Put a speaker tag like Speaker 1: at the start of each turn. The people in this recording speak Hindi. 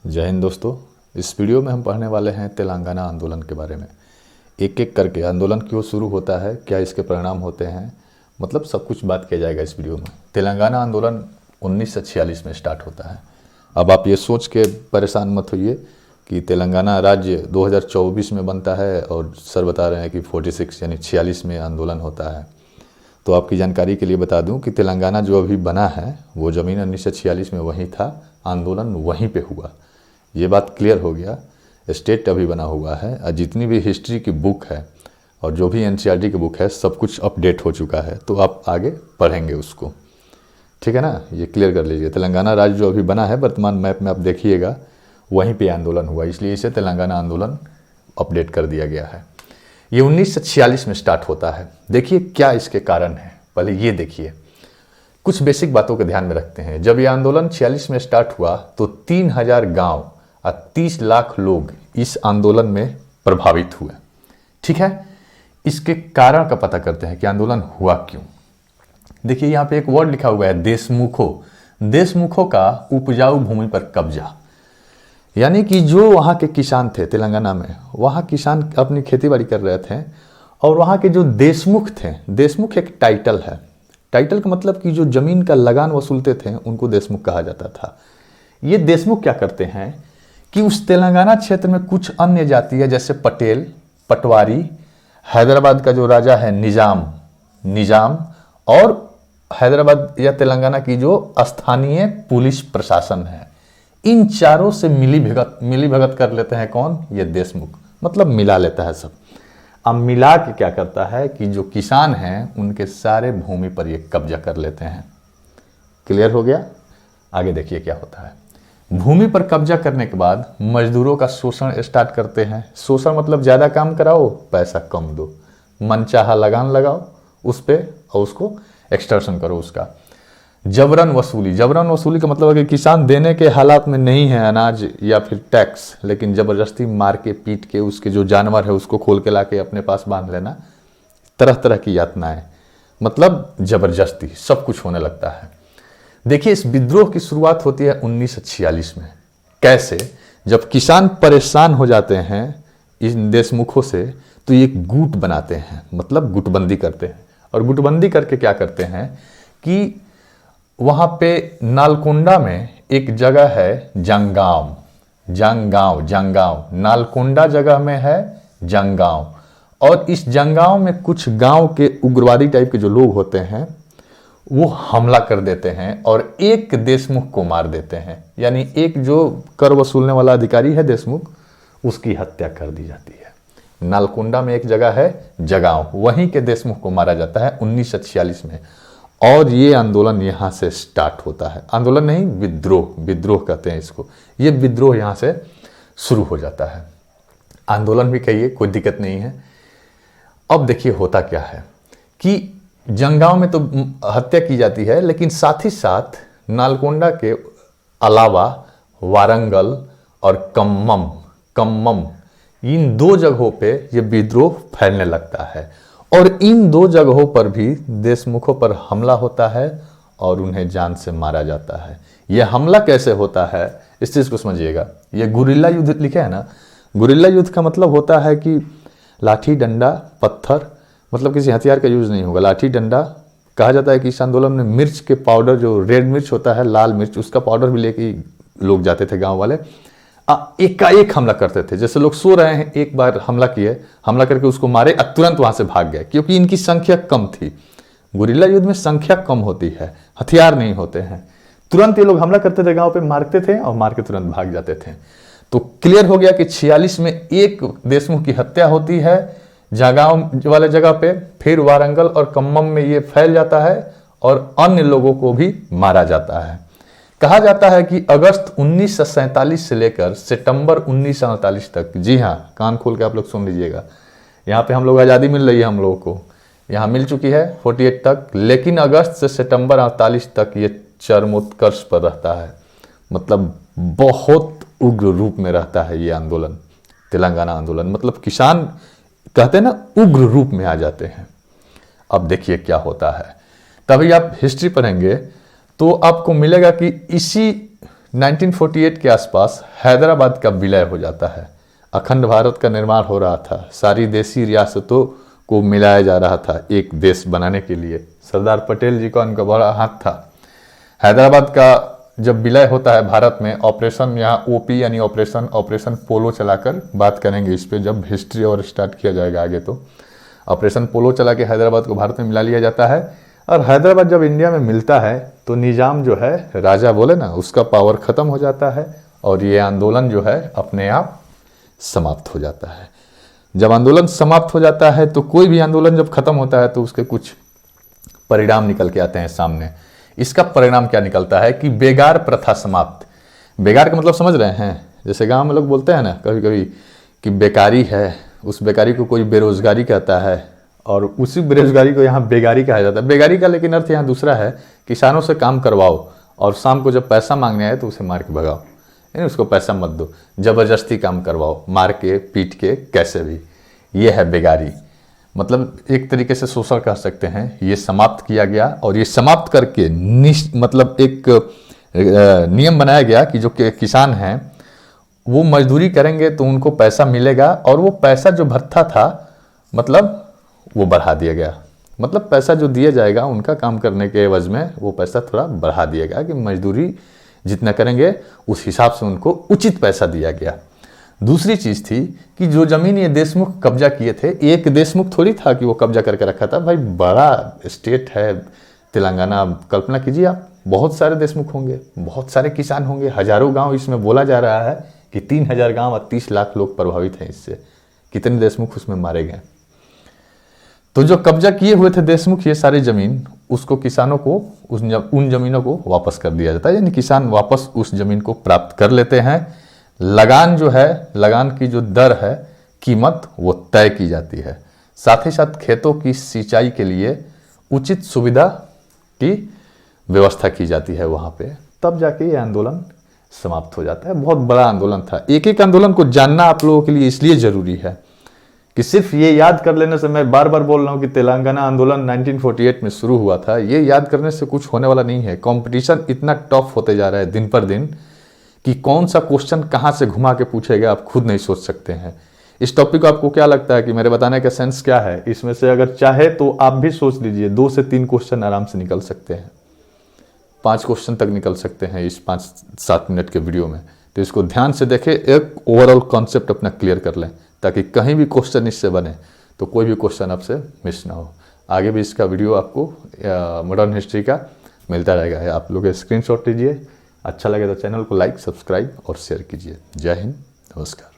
Speaker 1: जय हिंद दोस्तों। इस वीडियो में हम पढ़ने वाले हैं तेलंगाना आंदोलन के बारे में। एक एक करके आंदोलन क्यों शुरू होता है, क्या इसके परिणाम होते हैं, मतलब सब कुछ बात किया जाएगा इस वीडियो में। तेलंगाना आंदोलन 1946 में स्टार्ट होता है। अब आप ये सोच के परेशान मत होइए कि तेलंगाना राज्य 2024 में बनता है और सर बता रहे हैं कि 46 यानी 46 में आंदोलन होता है। तो आपकी जानकारी के लिए बता दूं कि तेलंगाना जो अभी बना है वो ज़मीन 1946 में वहीं था, आंदोलन वहीं पे हुआ। ये बात क्लियर हो गया। स्टेट अभी बना हुआ है और जितनी भी हिस्ट्री की बुक है और जो भी एनसीईआरटी की बुक है सब कुछ अपडेट हो चुका है, तो आप आगे पढ़ेंगे उसको, ठीक है ना। ये क्लियर कर लीजिए। तेलंगाना राज्य जो अभी बना है वर्तमान मैप में आप देखिएगा वहीं पे आंदोलन हुआ, इसलिए इसे तेलंगाना आंदोलन अपडेट कर दिया गया है। ये 1946 में स्टार्ट होता है। देखिए क्या इसके कारण है, पहले ये देखिए। कुछ बेसिक बातों को ध्यान में रखते हैं। जब ये आंदोलन 46 में स्टार्ट हुआ तो 3000 गांव और 30 लाख लोग इस आंदोलन में प्रभावित हुए, ठीक है। इसके कारण का पता करते हैं कि आंदोलन हुआ क्यों। देखिए यहाँ पे एक वर्ड लिखा हुआ है देशमुखों। देशमुखों का उपजाऊ भूमि पर कब्जा, यानी कि जो वहाँ के किसान थे तेलंगाना में, वहाँ किसान अपनी खेतीबाड़ी कर रहे थे और वहाँ के जो देशमुख थे, देशमुख एक टाइटल है। टाइटल का मतलब कि जो जमीन का लगान वसूलते थे उनको देशमुख कहा जाता था। ये देशमुख क्या करते हैं कि उस तेलंगाना क्षेत्र में कुछ अन्य जाति है जैसे पटेल, पटवारी, हैदराबाद का जो राजा है निजाम और हैदराबाद या तेलंगाना की जो स्थानीय पुलिस प्रशासन है, इन चारों से मिली भगत कर लेते हैं। कौन? ये देशमुख, मतलब मिला लेता है सब। अब मिला के क्या करता है कि जो किसान हैं उनके सारे भूमि पर ये कब्जा कर लेते हैं। क्लियर हो गया? आगे देखिए क्या होता है। भूमि पर कब्जा करने के बाद मजदूरों का शोषण स्टार्ट करते हैं। शोषण मतलब ज्यादा काम कराओ, पैसा कम दो, मनचाहा लगान लगाओ उस पे और उसको एक्सटॉर्शन करो उसका। जबरन वसूली का मतलब है कि किसान देने के हालात में नहीं है अनाज या फिर टैक्स, लेकिन जबरदस्ती मार के पीट के उसके जो जानवर है उसको खोल के लाके अपने पास बांध लेना। तरह तरह की यातनाएं, मतलब जबरदस्ती सब कुछ होने लगता है। देखिए इस विद्रोह की शुरुआत होती है 1946 में। कैसे? जब किसान परेशान हो जाते हैं इन देशमुखों से तो ये गुट बनाते हैं, मतलब गुटबंदी करते हैं। और गुटबंदी करके क्या करते हैं कि वहां पे नालकोंडा में एक जगह है जंगांव, नालकोंडा जगह में है जंगांव, और इस जंगांव में कुछ गांव के उग्रवादी टाइप के जो लोग होते हैं वो हमला कर देते हैं और एक देशमुख को मार देते हैं। यानी एक जो कर वसूलने वाला अधिकारी है देशमुख, उसकी हत्या कर दी जाती है। नालकोंडा में एक जगह है जगांव, वहीं के देशमुख को मारा जाता है 1946 में। और ये आंदोलन यहाँ से स्टार्ट होता है। आंदोलन नहीं, विद्रोह कहते हैं इसको। ये विद्रोह यहाँ से शुरू हो जाता है। आंदोलन भी कहिए, कोई दिक्कत नहीं है। अब देखिए होता क्या है कि जंगांव में तो हत्या की जाती है, लेकिन साथ ही साथ नालकोंडा के अलावा वारंगल और कम्मम इन दो जगहों पे ये विद्रोह फैलने लगता है। और इन दो जगहों पर भी देशमुखों पर हमला होता है और उन्हें जान से मारा जाता है। यह हमला कैसे होता है इस चीज को समझिएगा। ये गुरिल्ला युद्ध लिखे है ना, गुरिल्ला युद्ध का मतलब होता है कि लाठी डंडा पत्थर, मतलब किसी हथियार का यूज नहीं होगा। लाठी डंडा कहा जाता है कि इस आंदोलन में मिर्च के पाउडर, जो रेड मिर्च होता है, लाल मिर्च, उसका पाउडर भी लेके लोग जाते थे गांव वाले। एक का एक हमला करते थे। जैसे लोग सो रहे हैं, एक बार हमला किए, हमला करके उसको मारे और तुरंत वहां से भाग गए, क्योंकि इनकी संख्या कम थी। गुरिल्ला युद्ध में संख्या कम होती है, हथियार नहीं होते हैं। तुरंत ये लोग हमला करते थे, गांव पे मारते थे और मार के तुरंत भाग जाते थे। तो क्लियर हो गया कि 46 में एक देशमुख की हत्या होती है जगांव वाले जगह पे, फिर वारंगल और कम्मम में ये फैल जाता है और अन्य लोगों को भी मारा जाता है। कहा जाता है कि अगस्त 1947 से लेकर सितंबर 1948 तक, जी हाँ कान खोल के आप लोग सुन लीजिएगा, यहाँ पे हम लोग आज़ादी मिल रही है, हम लोगों को यहाँ मिल चुकी है 48 तक, लेकिन अगस्त से सितंबर 48 तक ये चरमोत्कर्ष पर रहता है। मतलब बहुत उग्र रूप में रहता है ये आंदोलन, तेलंगाना आंदोलन। मतलब किसान कहते हैं ना उग्र रूप में आ जाते हैं। अब देखिए क्या होता है, तभी आप हिस्ट्री पढ़ेंगे तो आपको मिलेगा कि इसी 1948 के आसपास हैदराबाद का विलय हो जाता है। अखंड भारत का निर्माण हो रहा था, सारी देसी रियासतों को मिलाया जा रहा था एक देश बनाने के लिए। सरदार पटेल जी का उनका बड़ा हाथ था। हैदराबाद का जब विलय होता है भारत में, ऑपरेशन यहाँ ओपी यानी ऑपरेशन पोलो चलाकर बात करेंगे इस पे, जब हिस्ट्री और स्टार्ट किया जाएगा आगे तो ऑपरेशन पोलो चला के हैदराबाद को भारत में मिला लिया जाता है। और हैदराबाद जब इंडिया में मिलता है तो निज़ाम जो है, राजा बोले ना, उसका पावर ख़त्म हो जाता है और ये आंदोलन जो है अपने आप समाप्त हो जाता है। जब आंदोलन समाप्त हो जाता है तो कोई भी आंदोलन जब खत्म होता है तो उसके कुछ परिणाम निकल के आते हैं सामने। इसका परिणाम क्या निकलता है कि बेगार प्रथा समाप्त। बेगार का मतलब समझ रहे हैं? जैसे गांव में लोग बोलते हैं ना कभी कभी कि बेकारी है, उस बेकारी को कोई बेरोजगारी कहता है और उसी बेरोजगारी को यहाँ बेगारी कहा जाता है। बेगारी का लेकिन अर्थ यहाँ दूसरा है, किसानों से काम करवाओ और शाम को जब पैसा मांगने आए तो उसे मार के भगाओ, यानी उसको पैसा मत दो, जबरदस्ती काम करवाओ, मार के पीट के कैसे भी। ये है बेगारी, मतलब एक तरीके से शोषण कह सकते हैं। ये समाप्त किया गया और ये समाप्त करके मतलब एक नियम बनाया गया कि जो किसान हैं वो मजदूरी करेंगे तो उनको पैसा मिलेगा और वो पैसा जो भत्ता था मतलब वो बढ़ा दिया गया। मतलब पैसा जो दिया जाएगा उनका काम करने के एवज में वो पैसा थोड़ा बढ़ा दिया गया कि मजदूरी जितना करेंगे उस हिसाब से उनको उचित पैसा दिया गया। दूसरी चीज़ थी कि जो ज़मीन ये देशमुख कब्जा किए थे, एक देशमुख थोड़ी था कि वो कब्जा करके रखा था भाई, बड़ा स्टेट है तेलंगाना। कल्पना कीजिए आप, बहुत सारे देशमुख होंगे, बहुत सारे किसान होंगे, हजारों गांव। इसमें बोला जा रहा है कि 3000 गांव और 30 लाख लोग प्रभावित हैं इससे। कितने देशमुख उसमें मारे गए। तो जो कब्जा किए हुए थे देशमुख ये सारी ज़मीन, उसको किसानों को उन ज़मीनों को वापस कर दिया जाता है, यानी किसान वापस उस ज़मीन को प्राप्त कर लेते हैं। लगान जो है, लगान की जो दर है, कीमत, वो तय की जाती है। साथ ही साथ खेतों की सिंचाई के लिए उचित सुविधा की व्यवस्था की जाती है वहाँ पे। तब जाके ये आंदोलन समाप्त हो जाता है। बहुत बड़ा आंदोलन था। एक एक आंदोलन को जानना आप लोगों के लिए इसलिए ज़रूरी है कि सिर्फ ये याद कर लेने से, मैं बार बार बोल रहा हूँ कि तेलंगाना आंदोलन 1948 में शुरू हुआ था, ये याद करने से कुछ होने वाला नहीं है। कंपटीशन इतना टफ होते जा रहा है दिन पर दिन कि कौन सा क्वेश्चन कहाँ से घुमा के पूछेगा आप खुद नहीं सोच सकते हैं। इस टॉपिक को आपको क्या लगता है कि मेरे बताने का सेंस क्या है? इसमें से अगर चाहे तो आप भी सोच लीजिए, 2 से 3 क्वेश्चन आराम से निकल सकते हैं, 5 क्वेश्चन तक निकल सकते हैं इस 5-7 मिनट के वीडियो में। तो इसको ध्यान से देखें, एक ओवरऑल कॉन्सेप्ट अपना क्लियर कर लें ताकि कहीं भी क्वेश्चन इससे बने तो कोई भी क्वेश्चन आपसे मिस ना हो। आगे भी इसका वीडियो आपको मॉडर्न हिस्ट्री का मिलता रहेगा। आप लोग स्क्रीनशॉट लीजिए, अच्छा लगे तो चैनल को लाइक, सब्सक्राइब और शेयर कीजिए। जय हिंद, नमस्कार।